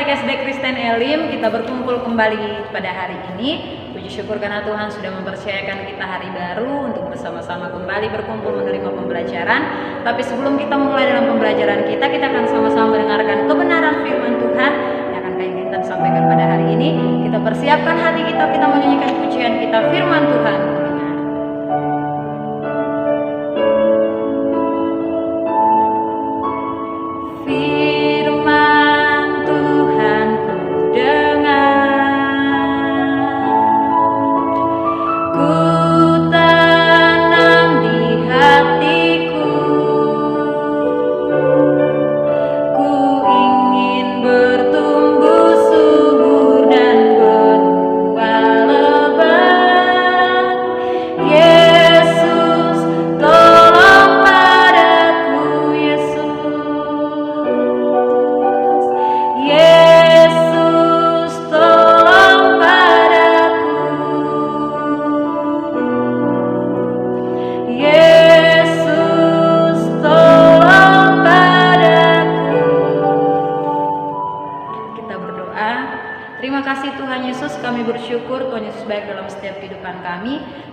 adik-adik SD Kristen Elim, kita berkumpul kembali pada hari ini. Puji syukur karena Tuhan sudah mempercayakan kita hari baru untuk bersama-sama kembali berkumpul menerima pembelajaran. Tapi sebelum kita mulai dalam pembelajaran kita akan sama-sama mendengarkan kebenaran firman Tuhan yang akan Kak Intan sampaikan pada hari ini. Kita persiapkan hati kita menyanyikan pujian kita firman Tuhan.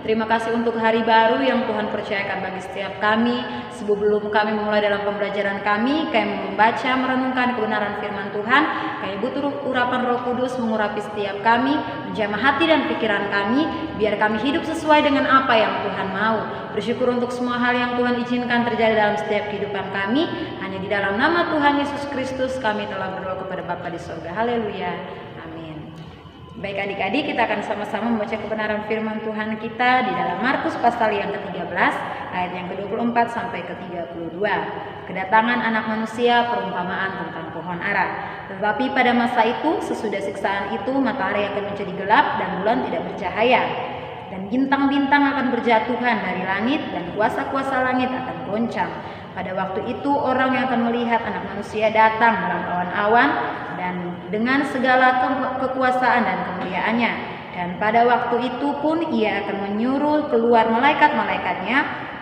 Terima kasih untuk hari baru yang Tuhan percayakan bagi setiap kami. Sebelum kami memulai dalam pembelajaran kami membaca, merenungkan kebenaran firman Tuhan. Kami butuh urapan Roh Kudus mengurapi setiap kami, menjamah hati dan pikiran kami, biar kami hidup sesuai dengan apa yang Tuhan mau. Bersyukur untuk semua hal yang Tuhan izinkan terjadi dalam setiap kehidupan kami. Hanya di dalam nama Tuhan Yesus Kristus kami telah berdoa kepada Bapa di surga. Haleluya. Baik adik-adik, kita akan sama-sama membaca kebenaran firman Tuhan kita di dalam Markus pasal yang ke-13 ayat yang ke-24 sampai ke-32. Kedatangan anak manusia, perumpamaan tentang pohon ara. Tetapi pada masa itu, sesudah siksaan itu, matahari akan menjadi gelap dan bulan tidak bercahaya. Dan bintang-bintang akan berjatuhan dari langit dan kuasa-kuasa langit akan goncang. Pada waktu itu orang yang akan melihat anak manusia datang dalam awan-awan dan dengan segala kekuasaan dan kemuliaannya. Dan pada waktu itu pun ia akan menyuruh keluar malaikat-malaikatnya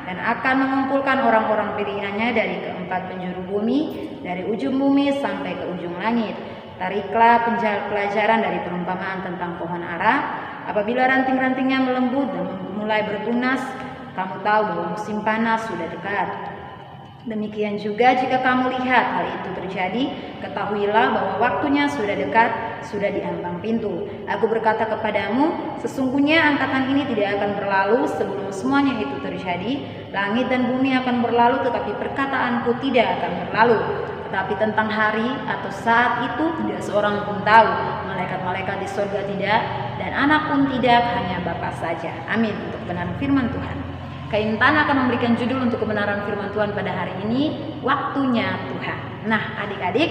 dan akan mengumpulkan orang-orang pilihannya dari keempat penjuru bumi, dari ujung bumi sampai ke ujung langit. Tariklah pelajaran dari perumpamaan tentang pohon ara. Apabila ranting-rantingnya melembut dan mulai bertunas, kamu tahu bahwa musim panas sudah dekat. Demikian juga jika kamu lihat hal itu terjadi, ketahuilah bahwa waktunya sudah dekat, sudah di ambang pintu. Aku berkata kepadamu, sesungguhnya angkatan ini tidak akan berlalu sebelum semuanya itu terjadi. Langit dan bumi akan berlalu, tetapi perkataanku tidak akan berlalu. Tetapi tentang hari atau saat itu tidak seorang pun tahu, malaikat-malaikat di surga tidak, dan anak pun tidak, hanya Bapa saja. Amin. Untuk kebenaran firman Tuhan. Kak Intan akan memberikan judul untuk kebenaran firman Tuhan pada hari ini, waktunya Tuhan. Nah adik-adik,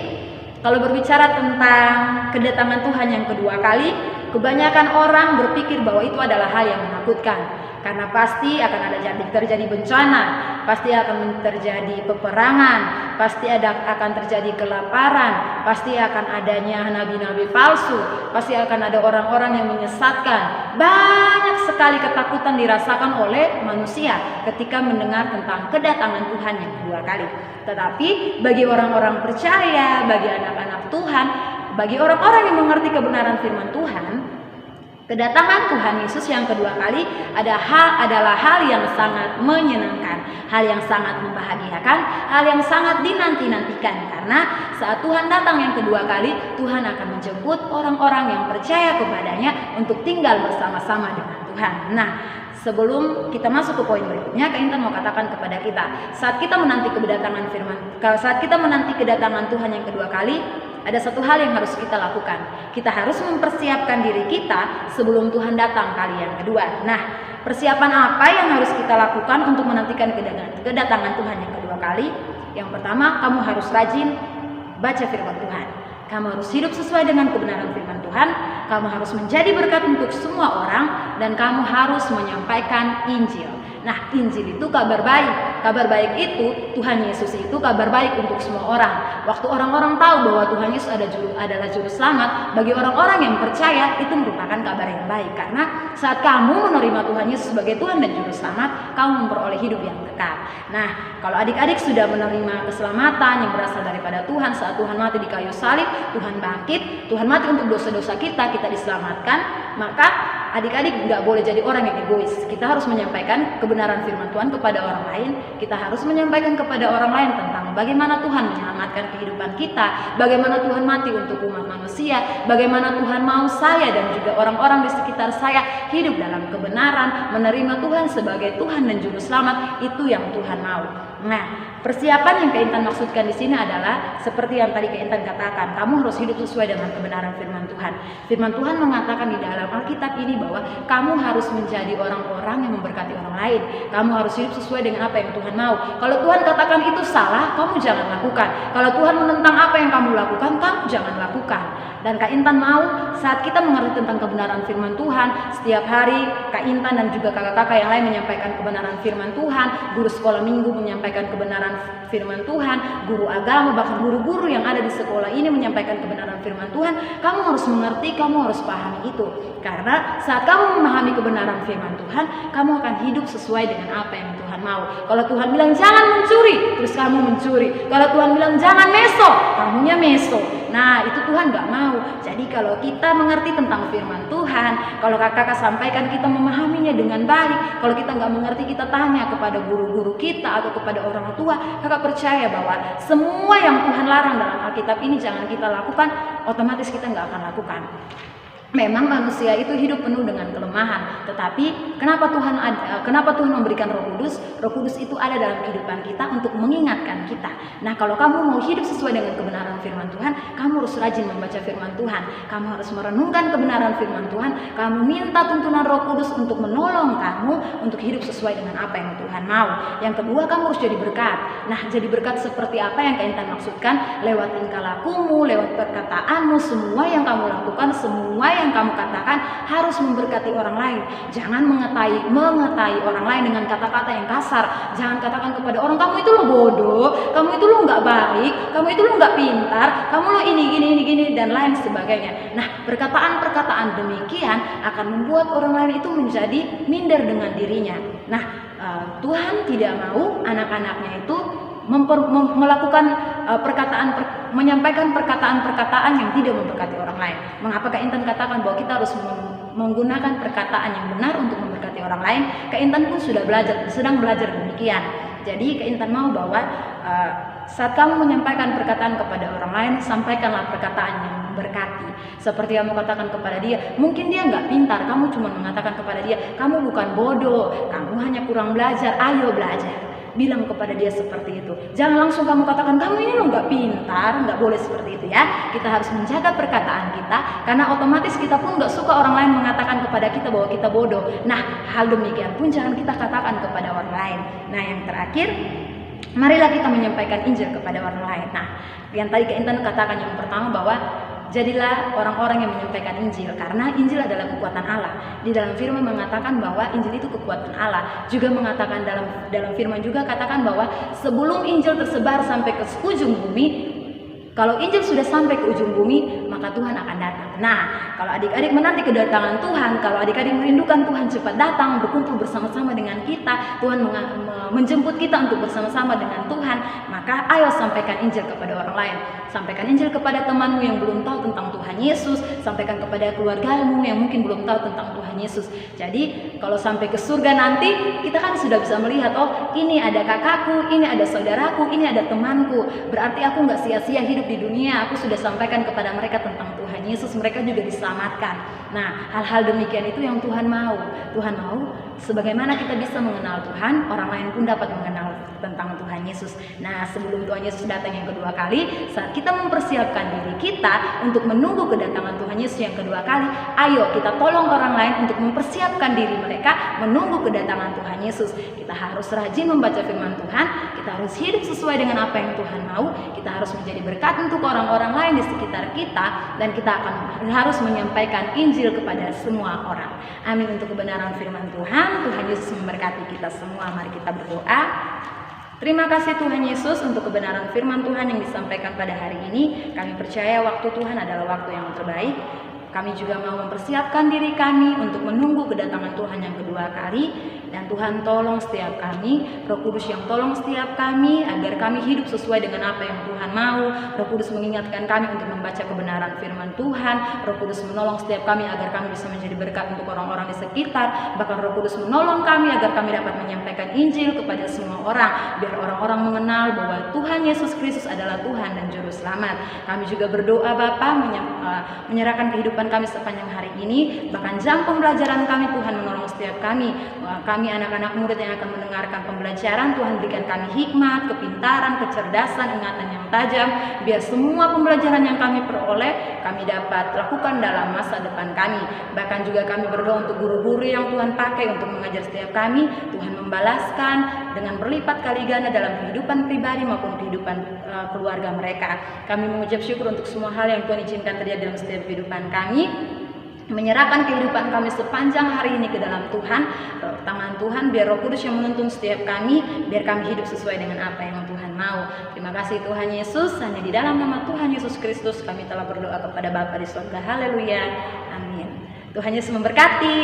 kalau berbicara tentang kedatangan Tuhan yang kedua kali, kebanyakan orang berpikir bahwa itu adalah hal yang menakutkan. Karena pasti akan ada terjadi bencana, pasti akan terjadi peperangan, pasti akan terjadi kelaparan, pasti akan adanya nabi-nabi palsu, pasti akan ada orang-orang yang menyesatkan. Banyak sekali ketakutan dirasakan oleh manusia ketika mendengar tentang kedatangan Tuhan yang kedua kali. Tetapi bagi orang-orang percaya, bagi anak-anak Tuhan, bagi orang-orang yang mengerti kebenaran firman Tuhan, kedatangan Tuhan Yesus yang kedua kali adalah hal yang sangat menyenangkan, hal yang sangat membahagiakan, hal yang sangat dinanti-nantikan. Karena saat Tuhan datang yang kedua kali, Tuhan akan menjemput orang-orang yang percaya kepadanya untuk tinggal bersama-sama dengan Tuhan. Nah, sebelum kita masuk ke poin berikutnya, Kak Intan mau katakan kepada kita, saat kita menanti kedatangan Tuhan yang kedua kali, ada satu hal yang harus kita lakukan. Kita harus mempersiapkan diri kita sebelum Tuhan datang kali yang kedua. Nah, persiapan apa yang harus kita lakukan untuk menantikan kedatangan Tuhan yang kedua kali? Yang pertama, kamu harus rajin baca firman Tuhan. Kamu harus hidup sesuai dengan kebenaran firman Tuhan. Kamu harus menjadi berkat untuk semua orang, dan kamu harus menyampaikan Injil. Nah, Injil itu kabar baik. Kabar baik itu, Tuhan Yesus itu kabar baik untuk semua orang. Waktu orang-orang tahu bahwa Tuhan Yesus adalah juru selamat, bagi orang-orang yang percaya itu merupakan kabar yang baik. Karena saat kamu menerima Tuhan Yesus sebagai Tuhan dan juru selamat, kamu memperoleh hidup yang kekal. Nah, kalau adik-adik sudah menerima keselamatan yang berasal daripada Tuhan, saat Tuhan mati di kayu salib, Tuhan bangkit, Tuhan mati untuk dosa-dosa kita diselamatkan, maka adik-adik nggak boleh jadi orang yang egois. Kita harus menyampaikan kebenaran firman Tuhan kepada orang lain. Kita harus menyampaikan kepada orang lain tentang bagaimana Tuhan menyelamatkan kehidupan kita, bagaimana Tuhan mati untuk umat manusia, bagaimana Tuhan mau saya dan juga orang-orang di sekitar saya hidup dalam kebenaran, menerima Tuhan sebagai Tuhan dan juru selamat. Itu yang Tuhan mau. Nah, persiapan yang Kak Intan maksudkan di sini adalah seperti yang tadi Kak Intan katakan, kamu harus hidup sesuai dengan kebenaran firman Tuhan. Firman Tuhan mengatakan di dalam Alkitab ini bahwa kamu harus menjadi orang-orang yang memberkati orang lain. Kamu harus hidup sesuai dengan apa yang Tuhan mau. Kalau Tuhan katakan itu salah, kamu jangan lakukan. Kalau Tuhan menentang apa yang kamu lakukan, kamu jangan lakukan. Dan Kak Intan mau saat kita mengerti tentang kebenaran firman Tuhan, setiap hari Kak Intan dan juga kakak-kakak yang lain menyampaikan kebenaran firman Tuhan, guru sekolah minggu menyampaikan kebenaran firman Tuhan, guru agama, bahkan guru-guru yang ada di sekolah ini menyampaikan kebenaran firman Tuhan. Kamu harus mengerti, kamu harus pahami itu. Karena saat kamu memahami kebenaran firman Tuhan, kamu akan hidup sesuai dengan apa yang Tuhan mau. Kalau Tuhan bilang jangan mencuri, terus kamu mencuri. Kalau Tuhan bilang jangan meso, kamunya meso. Nah, itu Tuhan gak mau. Jadi kalau kita mengerti tentang firman Tuhan, kalau kakak sampaikan kita memahaminya dengan baik, kalau kita gak mengerti kita tanya kepada guru-guru kita atau kepada orang tua, kakak percaya bahwa semua yang Tuhan larang dalam Alkitab ini jangan kita lakukan, otomatis kita gak akan lakukan. Memang manusia itu hidup penuh dengan kelemahan, tetapi kenapa Tuhan memberikan Roh Kudus? Roh Kudus itu ada dalam kehidupan kita untuk mengingatkan kita. Nah, kalau kamu mau hidup sesuai dengan kebenaran firman Tuhan, kamu harus rajin membaca firman Tuhan. Kamu harus merenungkan kebenaran firman Tuhan. Kamu minta tuntunan Roh Kudus untuk menolong kamu untuk hidup sesuai dengan apa yang Tuhan mau. Yang kedua, kamu harus jadi berkat. Nah, jadi berkat seperti apa yang Kak Intan maksudkan? Lewat tingkah lakumu, lewat perkataanmu, semua yang kamu lakukan, semua yang kamu katakan harus memberkati orang lain. Jangan mengetai orang lain dengan kata-kata yang kasar. Jangan katakan kepada orang, kamu itu lo bodoh, kamu itu lo nggak baik, kamu itu lo nggak pintar, kamu lo ini gini dan lain sebagainya. Nah, perkataan-perkataan demikian akan membuat orang lain itu menjadi minder dengan dirinya. Nah, Tuhan tidak mau anak-anaknya itu melakukan menyampaikan perkataan-perkataan yang tidak memberkati orang lain. Mengapa Kak Intan katakan bahwa kita harus menggunakan perkataan yang benar untuk memberkati orang lain? Kak Intan pun sedang belajar demikian. Jadi Kak Intan mau bahwa saat kamu menyampaikan perkataan kepada orang lain, sampaikanlah perkataan yang memberkati. Seperti kamu katakan kepada dia, mungkin dia nggak pintar, kamu cuma mengatakan kepada dia, kamu bukan bodoh, kamu hanya kurang belajar, ayo belajar. Bilang kepada dia seperti itu. Jangan langsung kamu katakan, kamu ini lo nggak pintar, nggak boleh seperti itu ya. Kita harus menjaga perkataan kita, karena otomatis kita pun nggak suka orang lain mengatakan kepada kita bahwa kita bodoh. Nah, hal demikian pun jangan kita katakan kepada orang lain. Nah, yang terakhir, marilah kita menyampaikan Injil kepada orang lain. Nah, yang tadi Kak Intan katakan yang pertama bahwa jadilah orang-orang yang menyampaikan Injil, karena Injil adalah kekuatan Allah. Di dalam firman mengatakan bahwa Injil itu kekuatan Allah. Juga mengatakan dalam firman juga katakan bahwa sebelum Injil tersebar sampai ke ujung bumi, kalau Injil sudah sampai ke ujung bumi, maka Tuhan akan datang. Nah, kalau adik-adik menanti kedatangan Tuhan, kalau adik-adik merindukan Tuhan cepat datang, berkumpul bersama-sama dengan kita, Tuhan menjemput kita untuk bersama-sama dengan Tuhan, maka ayo sampaikan Injil kepada orang lain. Sampaikan Injil kepada temanmu yang belum tahu tentang Tuhan Yesus, sampaikan kepada keluargamu yang mungkin belum tahu tentang Tuhan Yesus. Jadi, kalau sampai ke surga nanti, kita kan sudah bisa melihat, oh ini ada kakakku, ini ada saudaraku, ini ada temanku. Berarti aku nggak sia-sia hidup di dunia, aku sudah sampaikan kepada mereka tentang Tuhan Yesus, mereka juga diselamatkan. Nah, hal-hal demikian itu yang Tuhan mau. Tuhan mau sebagaimana kita bisa mengenal Tuhan, orang lain pun dapat mengenal tentang Tuhan Yesus. Nah, sebelum Tuhan Yesus datang yang kedua kali, saat kita mempersiapkan diri kita untuk menunggu kedatangan Tuhan Yesus yang kedua kali, ayo kita tolong orang lain untuk mempersiapkan diri mereka menunggu kedatangan Tuhan Yesus. Kita harus rajin membaca firman Tuhan, kita harus hidup sesuai dengan apa yang Tuhan mau, kita harus menjadi berkat untuk orang-orang lain di sekitar kita, dan kita harus menyampaikan Injil kepada semua orang. Amin. Untuk kebenaran firman Tuhan, Tuhan Yesus memberkati kita semua. Mari kita berdoa. Terima kasih Tuhan Yesus untuk kebenaran firman Tuhan yang disampaikan pada hari ini. Kami percaya waktu Tuhan adalah waktu yang terbaik. Kami juga mau mempersiapkan diri kami untuk menunggu kedatangan Tuhan yang kedua kali. Dan Tuhan tolong setiap kami, Roh Kudus yang tolong setiap kami agar kami hidup sesuai dengan apa yang Tuhan mau. Roh Kudus mengingatkan kami untuk membaca kebenaran firman Tuhan. Roh Kudus menolong setiap kami agar kami bisa menjadi berkat untuk orang-orang di sekitar. Bahkan Roh Kudus menolong kami agar kami dapat menyampaikan Injil kepada semua orang, biar orang-orang mengenal bahwa Tuhan Yesus Kristus adalah Tuhan dan Juru Selamat. Kami juga berdoa Bapa, menyerahkan kehidupan kami sepanjang hari ini. Bahkan jam pembelajaran kami, Tuhan menolong setiap kami. Kami anak-anak murid yang akan mendengarkan pembelajaran, Tuhan berikan kami hikmat, kepintaran, kecerdasan, ingatan yang tajam, biar semua pembelajaran yang kami peroleh kami dapat lakukan dalam masa depan kami. Bahkan juga kami berdoa untuk guru-guru yang Tuhan pakai untuk mengajar setiap kami, Tuhan membalaskan dengan berlipat kali ganda dalam kehidupan pribadi maupun kehidupan keluarga mereka. Kami mengucap syukur untuk semua hal yang Tuhan izinkan terjadi dalam setiap kehidupan kami. Menyerahkan kehidupan kami sepanjang hari ini ke dalam Tuhan, tangan Tuhan, biar Roh Kudus yang menuntun setiap kami, biar kami hidup sesuai dengan apa yang Tuhan mau. Terima kasih Tuhan Yesus, hanya di dalam nama Tuhan Yesus Kristus kami telah berdoa kepada Bapa di surga. Haleluya, amin. Tuhan Yesus memberkati.